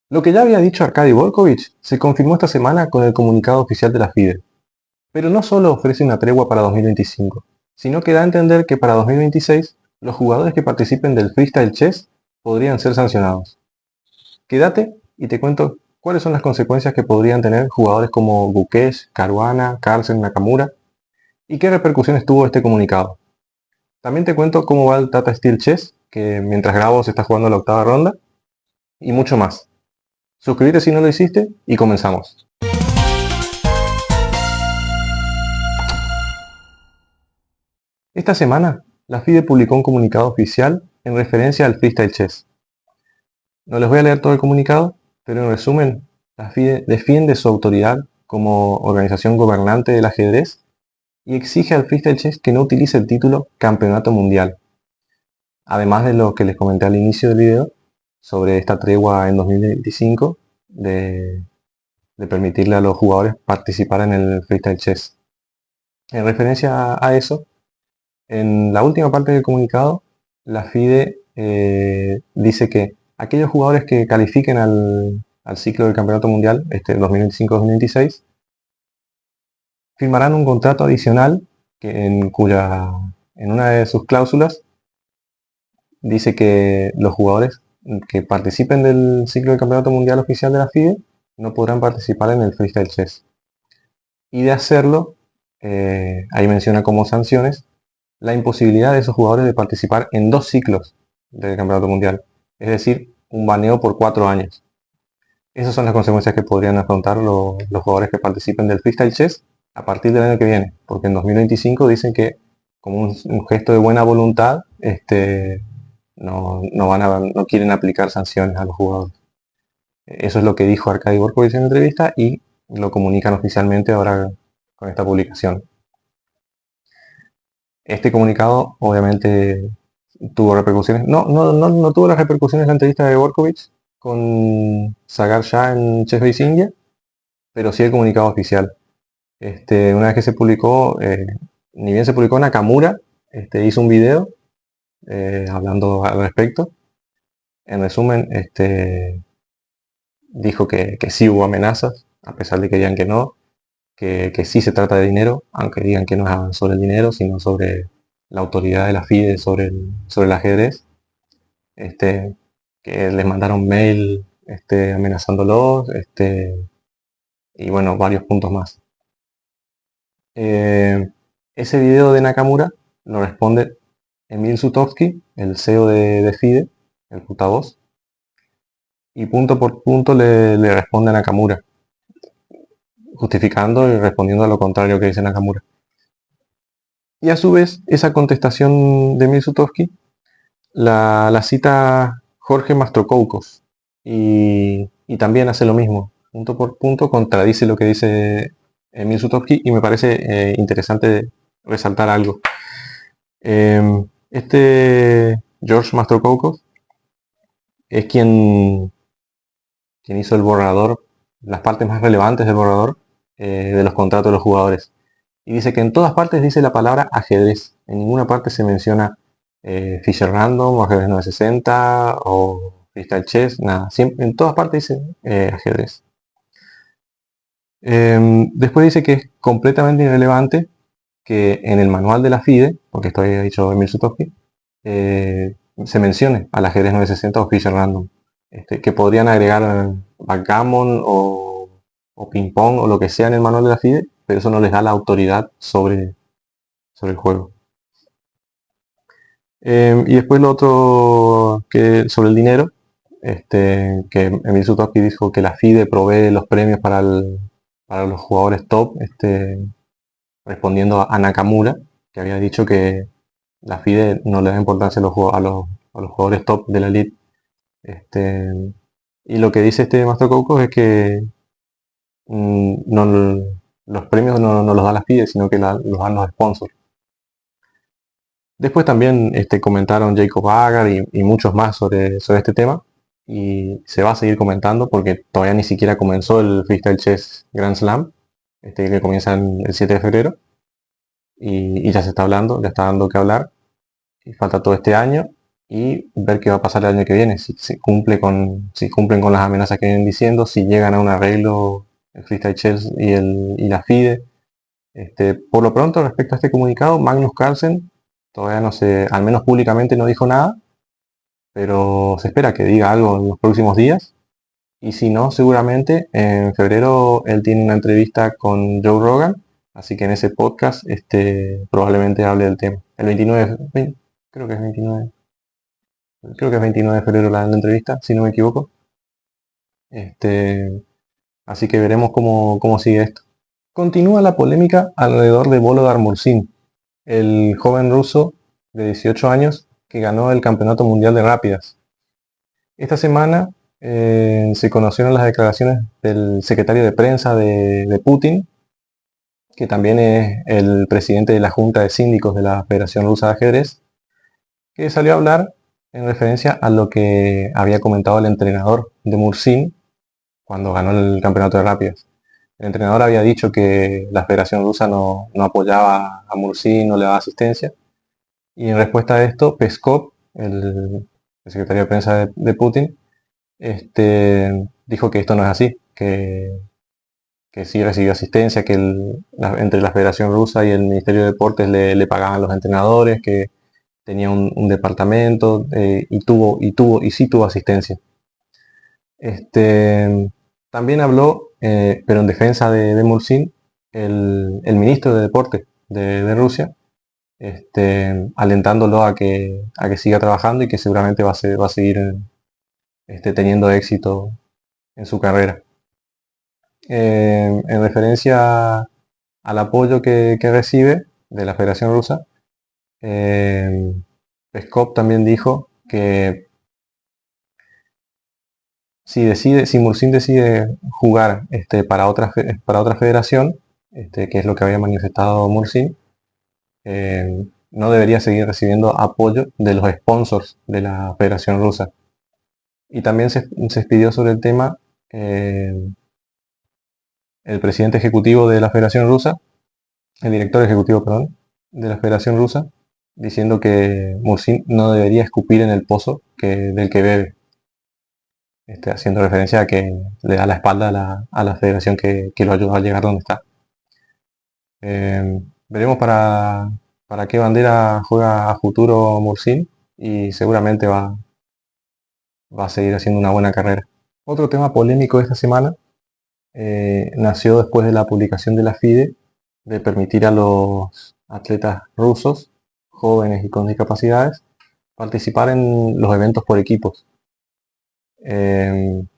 Lo que ya había dicho Arkady Volkovich se confirmó esta semana con el comunicado oficial de la FIDE, pero no solo ofrece una tregua para 2025, sino que da a entender que para 2026 los jugadores que participen del Freestyle Chess podrían ser sancionados. Quédate y te cuento cuáles son las consecuencias que podrían tener jugadores como Gukesh, Caruana, Carlsen, Nakamura y qué repercusiones tuvo este comunicado. También te cuento cómo va el Tata Steel Chess, que mientras grabo se está jugando la octava ronda, y mucho más. Suscríbete si no lo hiciste y comenzamos. Esta semana, la FIDE publicó un comunicado oficial en referencia al Freestyle Chess. No les voy a leer todo el comunicado, pero en resumen, la FIDE defiende su autoridad como organización gobernante del ajedrez y exige al Freestyle Chess que no utilice el título Campeonato Mundial. Además de lo que les comenté al inicio del video sobre esta tregua en 2025 de permitirle a los jugadores participar en el Freestyle Chess. En referencia a eso, en la última parte del comunicado, la FIDE dice que aquellos jugadores que califiquen al ciclo del Campeonato Mundial, este 2025-2026, firmarán un contrato adicional en una de sus cláusulas dice que los jugadores que participen del ciclo del Campeonato Mundial oficial de la FIDE no podrán participar en el Freestyle Chess. Y de hacerlo, ahí menciona como sanciones la imposibilidad de esos jugadores de participar en 2 ciclos del Campeonato Mundial, es decir, un baneo por 4 años. Esas son las consecuencias que podrían afrontar los jugadores que participen del Freestyle Chess a partir del año que viene, porque en 2025 dicen que como un gesto de buena voluntad, no quieren aplicar sanciones a los jugadores. Eso es lo que dijo Arkady Borkovich en la entrevista y lo comunican oficialmente ahora con esta publicación. Este comunicado obviamente tuvo repercusiones, no tuvo las repercusiones de la entrevista de Borkovich con Sagar Shah en Chess Base India, pero sí el comunicado oficial. Una vez que se publicó, ni bien se publicó, Nakamura hizo un video hablando al respecto. En resumen, dijo que sí hubo amenazas, a pesar de que digan que no, que sí se trata de dinero, aunque digan que no es sobre el dinero, sino sobre la autoridad de la FIDE sobre el ajedrez, que les mandaron mail amenazándolos, y bueno, varios puntos más. Ese video de Nakamura lo responde Emil Sutovsky, el CEO de FIDE, el portavoz, y punto por punto le responde a Nakamura, justificando y respondiendo a lo contrario que dice Nakamura. Y a su vez, esa contestación de Emil Sutovsky la cita Jorge Mastrocoukos y también hace lo mismo, punto por punto contradice lo que dice Emil Sutovsky y me parece interesante resaltar algo. George Mastrocoukos es quien hizo el borrador, las partes más relevantes del borrador de los contratos de los jugadores. Y dice que en todas partes dice la palabra ajedrez. En ninguna parte se menciona Fischer Random o ajedrez 960 o Freestyle Chess, nada. Siempre, en todas partes dice ajedrez. Después dice que es completamente irrelevante que en el manual de la FIDE, porque esto había dicho Emil Sutovsky, se mencione al ajedrez 960 o Fischer Random. Que podrían agregar backgammon o ping pong o lo que sea en el manual de la FIDE, pero eso no les da la autoridad sobre el juego. Y después lo otro que sobre el dinero, que Emil Sutovsky dijo que la FIDE provee los premios para los jugadores top, respondiendo a Nakamura, que había dicho que la FIDE no le da importancia a los jugadores top de la elite. Y lo que dice Master Coco es que los premios no los da la FIDE, sino que los dan los sponsors. Después también comentaron Jacob Agar y muchos más sobre este tema. Y se va a seguir comentando porque todavía ni siquiera comenzó el Freestyle Chess Grand Slam, que comienza el 7 de febrero. Y ya se está hablando, ya está dando que hablar. Y falta todo este año. y ver qué va a pasar el año que viene, si cumplen con las amenazas que vienen diciendo, si llegan a un arreglo el Freestyle Chess y la FIDE. Por lo pronto, respecto a este comunicado, Magnus Carlsen todavía no se, al menos públicamente no dijo nada, pero se espera que diga algo en los próximos días. Y si no, seguramente en febrero él tiene una entrevista con Joe Rogan, así que en ese podcast probablemente hable del tema. El 29, creo que es 29, creo que es 29 de febrero la entrevista, si no me equivoco. Este, Así que veremos cómo sigue esto. Continúa la polémica alrededor de Volodar Mursin, el joven ruso de 18 años que ganó el Campeonato Mundial de Rápidas. Esta semana se conocieron las declaraciones del secretario de prensa de Putin, que también es el presidente de la Junta de Síndicos de la Federación Rusa de Ajedrez, que salió a hablar en referencia a lo que había comentado el entrenador de Mursin cuando ganó el Campeonato de Rápidas. El entrenador había dicho que la Federación Rusa no apoyaba a Mursin, no le daba asistencia. Y en respuesta a esto, Peskov, el secretario de prensa de Putin, dijo que esto no es así, que sí recibió asistencia, que entre la Federación Rusa y el Ministerio de Deportes le pagaban los entrenadores, que tenía un departamento y sí tuvo asistencia. También habló, pero en defensa de Mursin, el ministro de Deportes de Rusia, alentándolo a que siga trabajando y que seguramente va a seguir teniendo éxito en su carrera. En referencia al apoyo que recibe de la Federación Rusa, Peskov también dijo que si Mursin decide jugar para otra federación, que es lo que había manifestado Mursin, no debería seguir recibiendo apoyo de los sponsors de la Federación Rusa. Y también se expidió sobre el tema el presidente ejecutivo de la Federación Rusa, el director ejecutivo, perdón, de la Federación Rusa, diciendo que Mursin no debería escupir en el pozo del que bebe, haciendo referencia a que le da la espalda a la federación que lo ayudó a llegar donde está. Veremos para qué bandera juega a futuro Mursin y seguramente va a seguir haciendo una buena carrera. Otro tema polémico de esta semana nació después de la publicación de la FIDE de permitir a los atletas rusos, jóvenes y con discapacidades, participar en los eventos por equipos. Un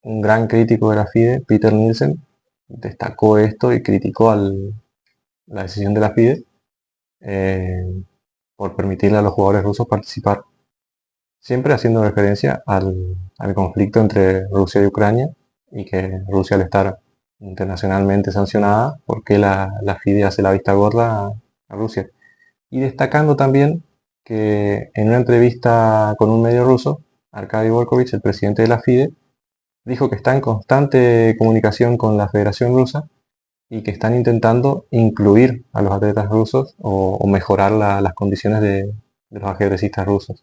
gran crítico de la FIDE, Peter Nielsen, destacó esto y criticó la decisión de la FIDE por permitirle a los jugadores rusos participar, siempre haciendo referencia al conflicto entre Rusia y Ucrania, y que Rusia, al estar internacionalmente sancionada, porque la FIDE hace la vista gorda a Rusia. Y destacando también que en una entrevista con un medio ruso, Arkady Volkovich, el presidente de la FIDE, dijo que está en constante comunicación con la Federación Rusa y que están intentando incluir a los atletas rusos o mejorar las condiciones de los ajedrecistas rusos.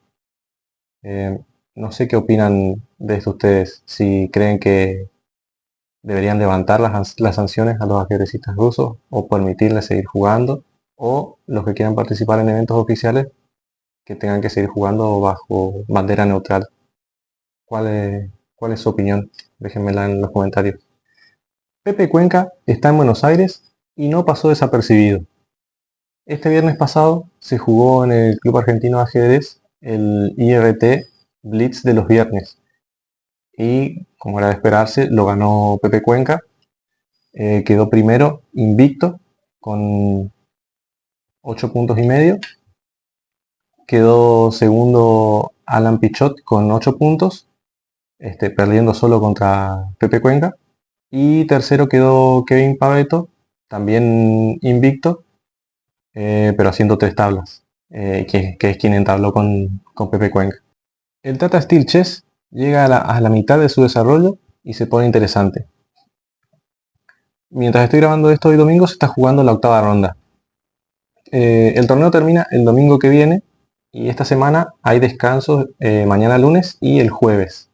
No sé qué opinan de esto ustedes, si creen que deberían levantar las sanciones a los ajedrecistas rusos o permitirles seguir jugando, o los que quieran participar en eventos oficiales que tengan que seguir jugando bajo bandera neutral. ¿Cuál es su opinión? Déjenmela en los comentarios. Pepe Cuenca está en Buenos Aires y no pasó desapercibido. Este viernes pasado se jugó en el Club Argentino de Ajedrez el IRT Blitz de los viernes. Y, como era de esperarse, lo ganó Pepe Cuenca. Quedó primero invicto con 8 puntos y medio. Quedó segundo Alan Pichot con 8 puntos, perdiendo solo contra Pepe Cuenca. Y tercero quedó Kevin Paveto, también invicto, pero haciendo 3 tablas, que es quien entabló con Pepe Cuenca. El Tata Steel Chess llega a la mitad de su desarrollo y se pone interesante. Mientras estoy grabando esto hoy domingo, se está jugando la octava ronda. El torneo termina el domingo que viene y esta semana hay descansos mañana lunes y el jueves.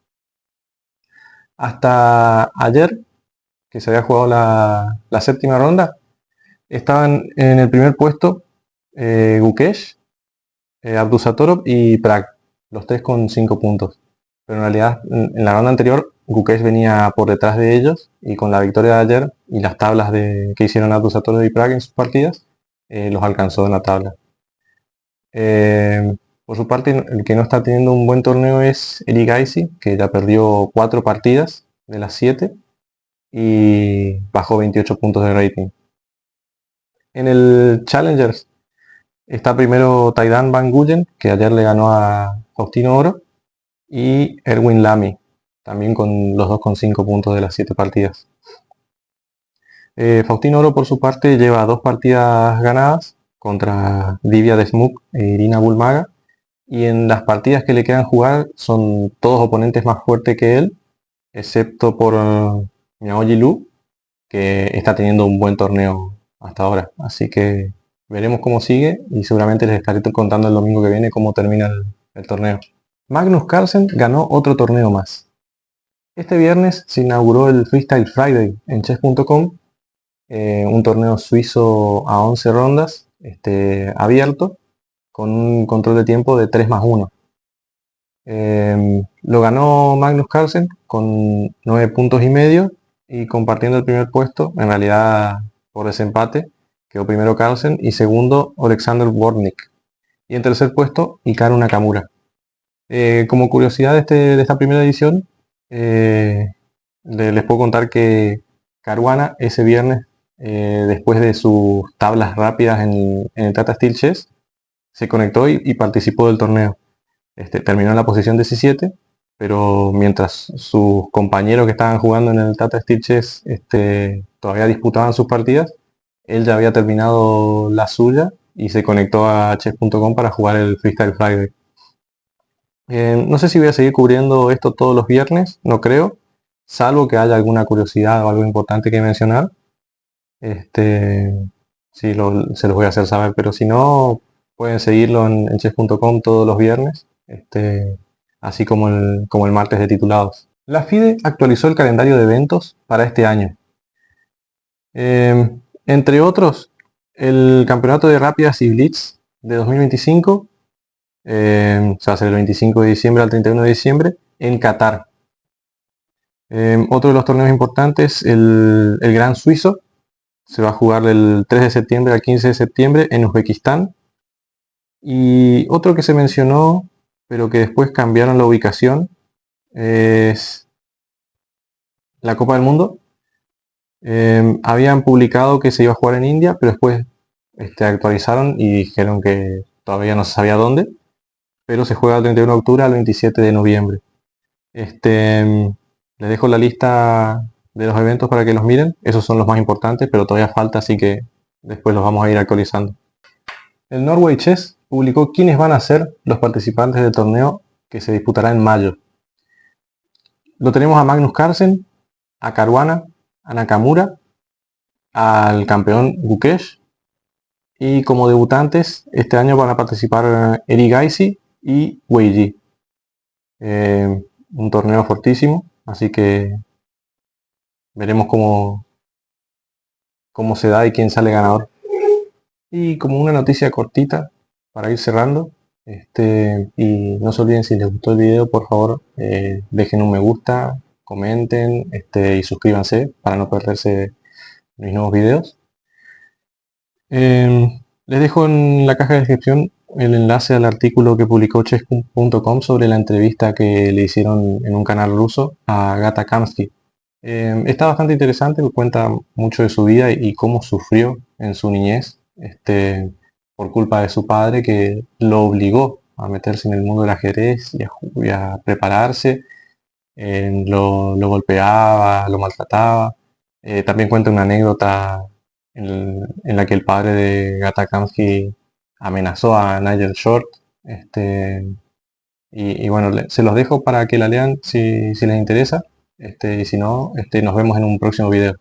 Hasta ayer, que se había jugado la séptima ronda, estaban en el primer puesto Gukesh, Abdusattorov y Pragg, los tres con 5 puntos. Pero en realidad en la ronda anterior Gukesh venía por detrás de ellos y con la victoria de ayer y las tablas que hicieron Abdusattorov y Pragg en sus partidas, los alcanzó en la tabla. Por su parte, el que no está teniendo un buen torneo es Eric Gaisi, que ya perdió 4 partidas de las 7 y bajó 28 puntos de rating. En el Challengers está primero Taidan Van Guyen, que ayer le ganó a Faustino Oro, y Erwin Lamy, también con los dos con 5 puntos de las 7 partidas. Faustino Oro, por su parte, lleva 2 partidas ganadas contra Divya Desmuk e Irina Bulmaga, y en las partidas que le quedan jugar son todos oponentes más fuertes que él, excepto por Miaoyi Lu, que está teniendo un buen torneo hasta ahora. Así que veremos cómo sigue y seguramente les estaré contando el domingo que viene cómo termina el torneo. Magnus Carlsen ganó otro torneo más. Este viernes se inauguró el Freestyle Friday en chess.com, un torneo suizo a 11 rondas, abierto, con un control de tiempo de 3+1. Lo ganó Magnus Carlsen con 9 puntos y medio y compartiendo el primer puesto, en realidad por desempate, quedó primero Carlsen y segundo Alexander Bornik. Y en tercer puesto Hikaru Nakamura. Como curiosidad de esta primera edición, les puedo contar que Caruana ese viernes, después de sus tablas rápidas en el Tata Steel Chess, se conectó y participó del torneo. Terminó en la posición 17, pero mientras sus compañeros que estaban jugando en el Tata Steel Chess todavía disputaban sus partidas, él ya había terminado la suya y se conectó a chess.com para jugar el Freestyle Friday. No sé si voy a seguir cubriendo esto todos los viernes, no creo, salvo que haya alguna curiosidad o algo importante que mencionar. Sí, se los voy a hacer saber, pero si no, pueden seguirlo en chess.com todos los viernes, así como el martes de titulados. La FIDE actualizó el calendario de eventos para este año. Entre otros, el campeonato de rápidas y blitz de 2025 se va a hacer el 25 de diciembre al 31 de diciembre en Qatar. Otro de los torneos importantes, el Gran Suizo, se va a jugar del 3 de septiembre al 15 de septiembre en Uzbekistán. Y otro que se mencionó, pero que después cambiaron la ubicación, es la Copa del Mundo. Habían publicado que se iba a jugar en India, pero después actualizaron y dijeron que todavía no se sabía dónde, pero se juega del 31 de octubre al 27 de noviembre. Les dejo la lista de los eventos para que los miren. Esos son los más importantes, pero todavía falta, así que después los vamos a ir actualizando. El Norway Chess publicó quiénes van a ser los participantes del torneo que se disputará en mayo. Lo tenemos a Magnus Carlsen, a Caruana, a Nakamura, al campeón Gukesh, y como debutantes este año van a participar Eric Gaisi y Wei Ji. Un torneo fortísimo, así que veremos cómo se da y quién sale ganador. Y como una noticia cortita para ir cerrando, y no se olviden, si les gustó el video, por favor dejen un me gusta, comenten y suscríbanse para no perderse mis nuevos videos. Les dejo en la caja de descripción el enlace al artículo que publicó chess.com sobre la entrevista que le hicieron en un canal ruso a Agata Kamsky. Está bastante interesante, cuenta mucho de su vida y cómo sufrió en su niñez por culpa de su padre, que lo obligó a meterse en el mundo del ajedrez y a prepararse. Lo golpeaba, lo maltrataba. También cuenta una anécdota en la que el padre de Gata Kamsky amenazó a Nigel Short. Y bueno, se los dejo para que la lean si les interesa. Y si no, nos vemos en un próximo video.